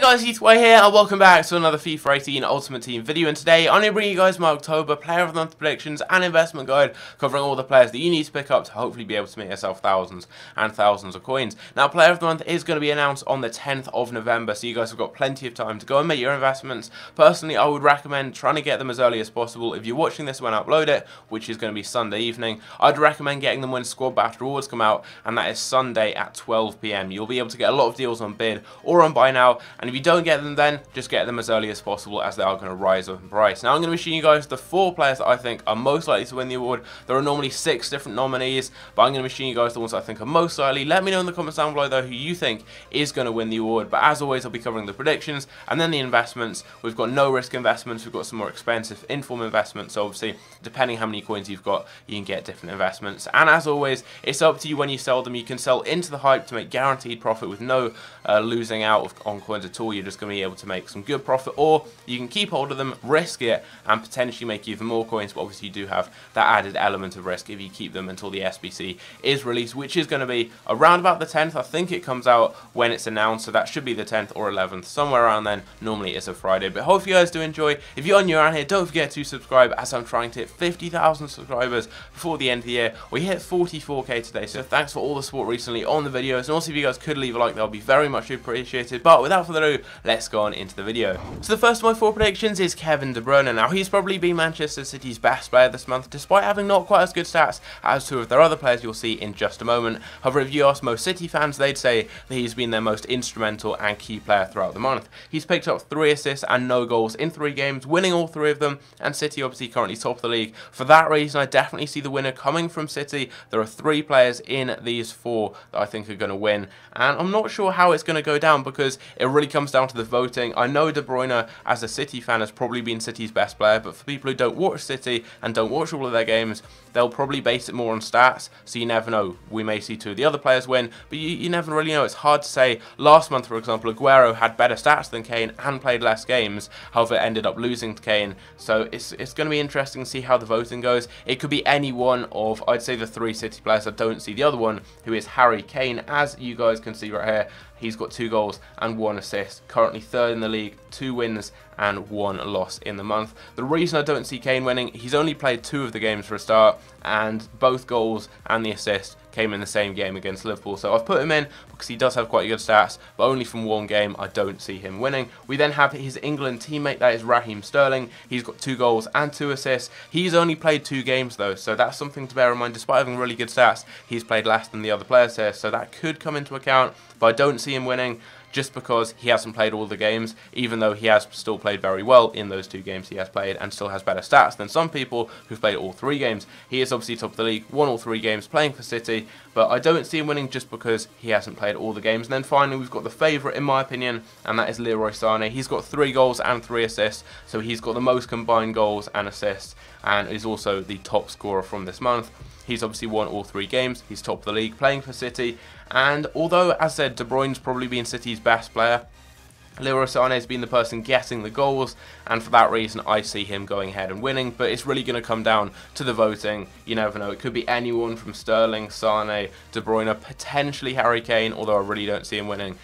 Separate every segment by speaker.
Speaker 1: Hey guys, Heathway here and welcome back to another FIFA 18 Ultimate Team video, and today I'm going to bring you guys my October Player of the Month predictions and investment guide covering all the players that you need to pick up to hopefully be able to make yourself thousands and thousands of coins. Now, Player of the Month is going to be announced on the 10th of November, so you guys have got plenty of time to go and make your investments. Personally, I would recommend trying to get them as early as possible. If you're watching this when I upload it, which is going to be Sunday evening, I'd recommend getting them when Squad Battle Rewards come out, and that is Sunday at 12 PM. You'll be able to get a lot of deals on bid or on buy now, and if you don't get them then, just get them as early as possible as they are going to rise up in price. Now I'm going to be showing you guys the 4 players that I think are most likely to win the award. There are normally 6 different nominees, but I'm going to be showing you guys the ones I think are most likely. Let me know in the comments down below though who you think is going to win the award, but as always I'll be covering the predictions and then the investments. We've got no risk investments, we've got some more expensive inform investments, so obviously depending how many coins you've got you can get different investments, and as always it's up to you when you sell them. You can sell into the hype to make guaranteed profit with no losing out on coins at all. You're just going to be able to make some good profit, or you can keep hold of them, risk it, and potentially make even more coins, but obviously you do have that added element of risk if you keep them until the SBC is released, which is going to be around about the 10th. I think it comes out when it's announced, so that should be the 10th or 11th, somewhere around then. Normally it's a Friday, but hope you guys do enjoy. If you're new around here, don't forget to subscribe, as I'm trying to hit 50,000 subscribers before the end of the year. We hit 44k today, so thanks for all the support recently on the videos, and also if you guys could leave a like, that would be very much appreciated. But without further ado, let's go on into the video. So the first of my 4 predictions is Kevin De Bruyne. Now, he's probably been Manchester City's best player this month, despite having not quite as good stats as 2 of their other players you'll see in just a moment. However, if you ask most City fans, they'd say that he's been their most instrumental and key player throughout the month. He's picked up 3 assists and no goals in 3 games, winning all 3 of them, and City obviously currently top of the league. For that reason, I definitely see the winner coming from City. There are 3 players in these 4 that I think are going to win, and I'm not sure how it's going to go down because it really comes down to the voting. I know De Bruyne, as a City fan, has probably been City's best player, but for people who don't watch City and don't watch all of their games, they'll probably base it more on stats, so you never know. We may see 2 of the other players win, but you never really know. It's hard to say. Last month, for example, Aguero had better stats than Kane and played less games, however ended up losing to Kane, so it's going to be interesting to see how the voting goes. It could be any one of, I'd say, the 3 City players. I don't see the other one, who is Harry Kane. As you guys can see right here, he's got 2 goals and 1 assist, currently 3rd in the league, 2 wins and 1 loss in the month. The reason I don't see Kane winning, he's only played 2 of the games for a start, and both goals and the assist came in the same game against Liverpool. So I've put him in because he does have quite good stats, but only from 1 game I don't see him winning. We then have his England teammate, that is Raheem Sterling. He's got 2 goals and 2 assists. He's only played 2 games though, so that's something to bear in mind. Despite having really good stats, he's played less than the other players here, so that could come into account, but I don't see him winning just because he hasn't played all the games, even though he has still played very well in those 2 games he has played and still has better stats than some people who've played all 3 games. He is obviously top of the league, won all 3 games playing for City, but I don't see him winning just because he hasn't played all the games. And then finally we've got the favourite in my opinion, and that is Leroy Sané. He's got 3 goals and 3 assists, so he's got the most combined goals and assists, and is also the top scorer from this month. He's obviously won all 3 games, he's top of the league playing for City, and although, as said, De Bruyne's probably been City's best player, Leroy Sané has been the person getting the goals, and for that reason I see him going ahead and winning. But it's really going to come down to the voting. You never know, it could be anyone from Sterling, Sané, De Bruyne, potentially Harry Kane, although I really don't see him winning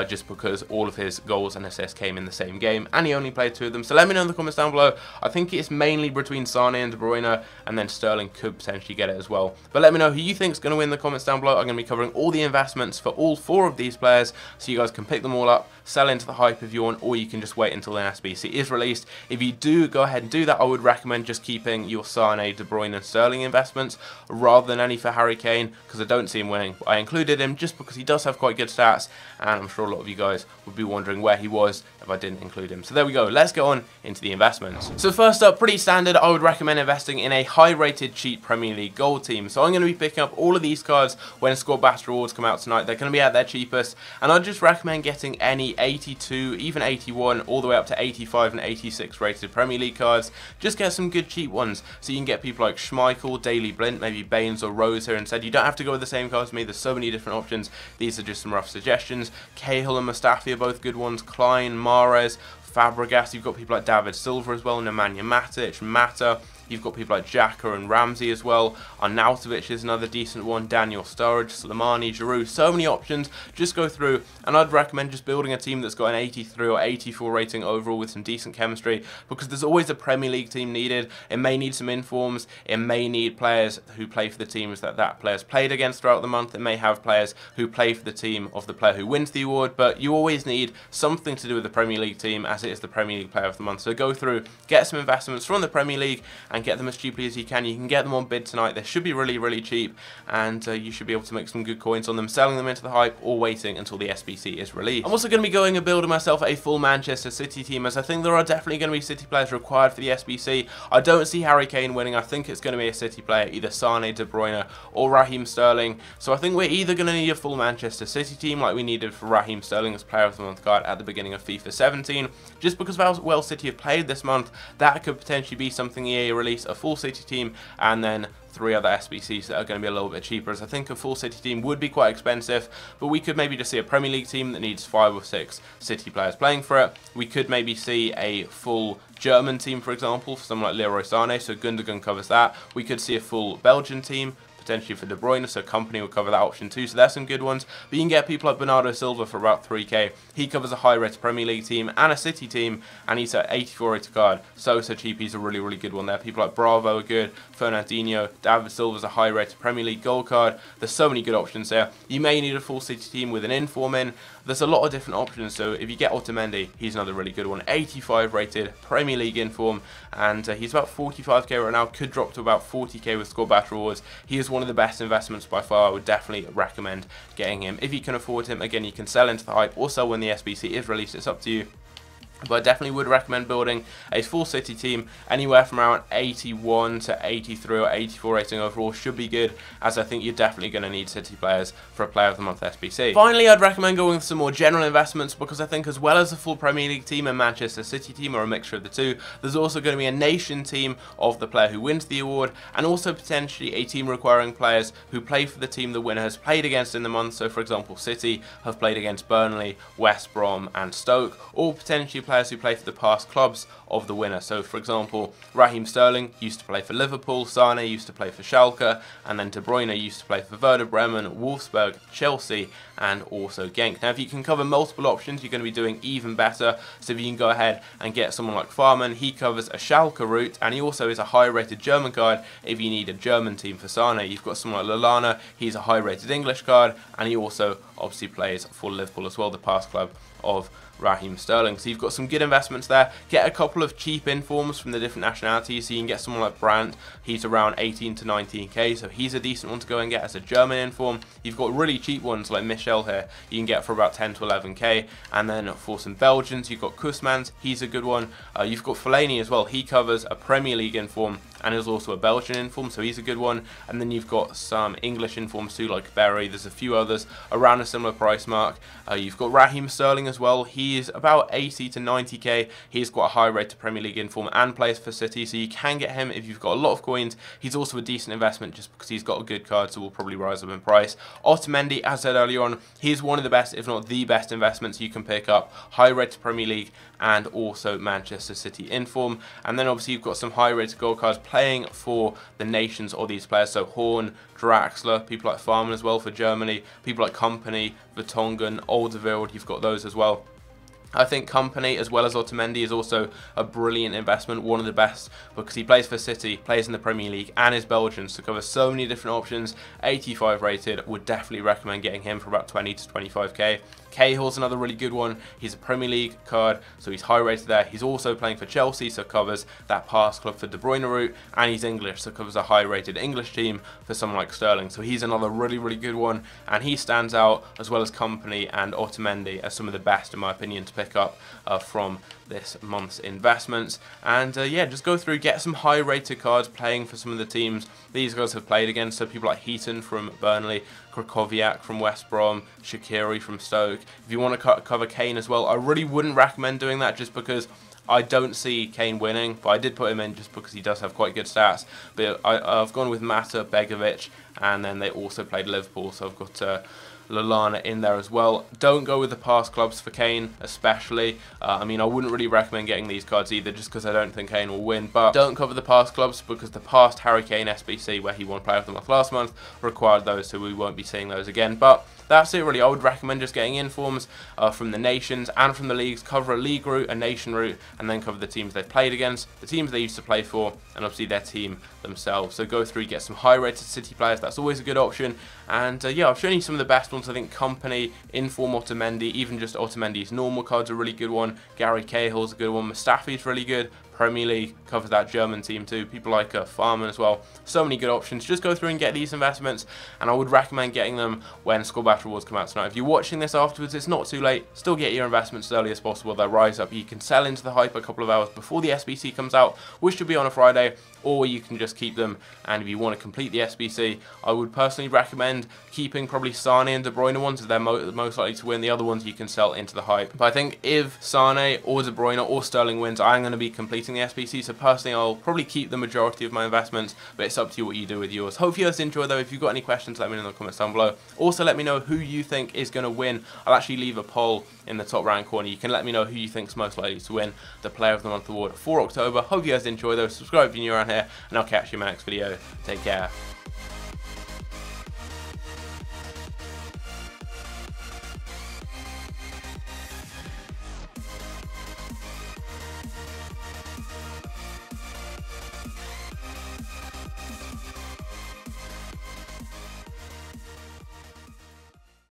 Speaker 1: just because all of his goals and assists came in the same game and he only played 2 of them. So let me know in the comments down below. I think it's mainly between Sané and De Bruyne, and then Sterling could potentially get it as well. But let me know who you think is going to win in the comments down below. I'm going to be covering all the investments for all 4 of these players, so you guys can pick them all up, sell into the hype if you want, or you can just wait until the SBC is released. If you do go ahead and do that, I would recommend just keeping your Sané, De Bruyne and Sterling investments rather than any for Harry Kane, because I don't see him winning. I included him just because he does have quite good stats, and I'm sure a lot of you guys would be wondering where he was if I didn't include him. So there we go, let's go on into the investments. So first up, pretty standard, I would recommend investing in a high rated cheap Premier League gold team. So I'm going to be picking up all of these cards when Squad Battle Rewards come out tonight. They're going to be at their cheapest, and I'd just recommend getting any 82, even 81, all the way up to 85 and 86 rated Premier League cards. Just get some good cheap ones, so you can get people like Schmeichel, Daily Blind, maybe Baines or Rose here instead. You don't have to go with the same cards as me, there's so many different options. These are just some rough suggestions. Cahill and Mustafi are both good ones. Klein, Mahrez, Fabregas, you've got people like David Silva as well, Nemanja Matic, Mata. You've got people like Xhaka and Ramsey as well. Arnautovic is another decent one. Daniel Sturridge, Slimani, Giroud. So many options. Just go through, and I'd recommend just building a team that's got an 83 or 84 rating overall with some decent chemistry, because there's always a Premier League team needed. It may need some informs. It may need players who play for the teams that player's played against throughout the month. It may have players who play for the team of the player who wins the award, but you always need something to do with the Premier League team, as it is the Premier League player of the month. So go through, get some investments from the Premier League and get them as cheaply as you can. You can get them on bid tonight. They should be really cheap, and you should be able to make some good coins on them, selling them into the hype or waiting until the SBC is released. I'm also going to be going and building myself a full Manchester City team, as I think there are definitely going to be City players required for the SBC. I don't see Harry Kane winning. I think it's going to be a City player, either Sane, De Bruyne or Raheem Sterling. So I think we're either going to need a full Manchester City team like we needed for Raheem Sterling as player of the month card at the beginning of FIFA 17, just because of how well City have played this month. That could potentially be something EA release, a full City team, and then 3 other SBCs that are going to be a little bit cheaper, as I think a full City team would be quite expensive. But we could maybe just see a Premier League team that needs 5 or 6 City players playing for it. We could maybe see a full German team, for example, for someone like Leroy Sané, so Gundogan covers that. We could see a full Belgian team, potentially for De Bruyne, so Company will cover that option too, so there's some good ones. But you can get people like Bernardo Silva for about 3k. He covers a high-rated Premier League team and a City team, and he's at 84 rated card, so cheap. He's a really good one there. People like Bravo are good, Fernandinho, David Silva's a high-rated Premier League gold card. There's so many good options there. You may need a full City team with an inform in. There's a lot of different options, so if you get Otamendi, he's another really good one. 85 rated Premier League inform, and he's about 45k right now, could drop to about 40k with score battle rewards. He is one of the best investments by far. I would definitely recommend getting him. If you can afford him, again, you can sell into the hype or sell when the SBC is released. It's up to you. But I definitely would recommend building a full City team. Anywhere from around 81 to 83 or 84 rating overall should be good, as I think you're definitely going to need City players for a Player of the Month SBC. Finally, I'd recommend going with some more general investments, because I think as well as a full Premier League team and Manchester City team, or a mixture of the two, there's also going to be a nation team of the player who wins the award, and also potentially a team requiring players who play for the team the winner has played against in the month. So for example, City have played against Burnley, West Brom and Stoke, or potentially players who play for the past clubs of the winner. So for example, Raheem Sterling used to play for Liverpool, Sane used to play for Schalke, and then De Bruyne used to play for Werder Bremen, Wolfsburg, Chelsea and also Genk. Now if you can cover multiple options, you're going to be doing even better. So if you can go ahead and get someone like Farman, he covers a Schalke route, and he also is a high rated German card if you need a German team for Sane. You've got someone like Lallana, he's a high rated English card, and he also obviously plays for Liverpool as well, the past club of Raheem Sterling. So you've got some good investments there. Get a couple of cheap informs from the different nationalities. So you can get someone like Brandt, he's around 18 to 19k, so he's a decent one to go and get as a German inform. You've got really cheap ones like Michel here, you can get for about 10 to 11k. And then for some Belgians, you've got Koesmans, he's a good one. You've got Fellaini as well, he covers a Premier League inform and is also a Belgian inform, so he's a good one. And then you've got some English informs too, like Berry. There's a few others around a similar price mark. You've got Raheem Sterling as well. He's about 80 to 90k. He's got a high rate to Premier League inform and plays for City, so you can get him if you've got a lot of coins. He's also a decent investment just because he's got a good card, so will probably rise up in price. Otamendi, as I said earlier on, he's one of the best, if not the best investments you can pick up. High rate to Premier League and also Manchester City inform. And then obviously you've got some high rated gold cards playing for the nations of these players, so Horn, Draxler, people like Farman as well for Germany, people like Company, Vertonghen, Alderweireld, you've got those as well. I think Company, as well as Otamendi, is also a brilliant investment, one of the best, because he plays for City, plays in the Premier League, and is Belgian, so covers so many different options. 85 rated, would definitely recommend getting him for about 20 to 25k. Cahill's another really good one. He's a Premier League card, so he's high rated there. He's also playing for Chelsea, so covers that past club for De Bruyne route, and he's English, so covers a high rated English team for someone like Sterling. So he's another really good one, and he stands out, as well as Company and Otamendi, as some of the best, in my opinion, to pick up from this month's investments. And yeah, just go through, get some high rated cards playing for some of the teams these guys have played against. So people like Heaton from Burnley, Krakowiak from West Brom, Shaqiri from Stoke. If you want to cover Kane as well, I really wouldn't recommend doing that, just because I don't see Kane winning, but I did put him in just because he does have quite good stats. But I've gone with Mata, Begovic, and then they also played Liverpool, so I've got Lallana in there as well. Don't go with the past clubs for Kane, especially. I mean, I wouldn't really recommend getting these cards either, just because I don't think Kane will win. But don't cover the past clubs, because the past Harry Kane SBC, where he won Player of the Month last month, required those, so we won't be seeing those again. But that's it really. I would recommend just getting informs from the nations and from the leagues. Cover a league route, a nation route, and then cover the teams they've played against, the teams they used to play for, and obviously their team themselves. So go through, get some high-rated City players. That's always a good option. And yeah, I've shown you some of the best ones. I think Company, Inform Otamendi, even just Otamendi's normal cards are a really good one. Gary Cahill's a good one. Mustafi's really good. Premier League covers that German team too. People like Farman as well. So many good options. Just go through and get these investments, and I would recommend getting them when Score Battle Rewards come out tonight. If you're watching this afterwards, it's not too late. Still get your investments as early as possible. They'll rise up. You can sell into the hype a couple of hours before the SBC comes out, which should be on a Friday, or you can just keep them. And if you want to complete the SBC, I would personally recommend keeping probably Sane and De Bruyne ones, as they're most likely to win. The other ones you can sell into the hype. But I think if Sane or De Bruyne or Sterling wins, I'm going to be completing the SBC. So personally, I'll probably keep the majority of my investments, but it's up to you what you do with yours. Hopefully you guys enjoy though. If you've got any questions, let me know in the comments down below. Also, let me know who you think is going to win. I'll actually leave a poll in the top right corner. You can let me know who you think is most likely to win the Player of the Month award for October. Hope you guys enjoy though. Subscribe if you're new around here, and I'll catch you in my next video. Take care.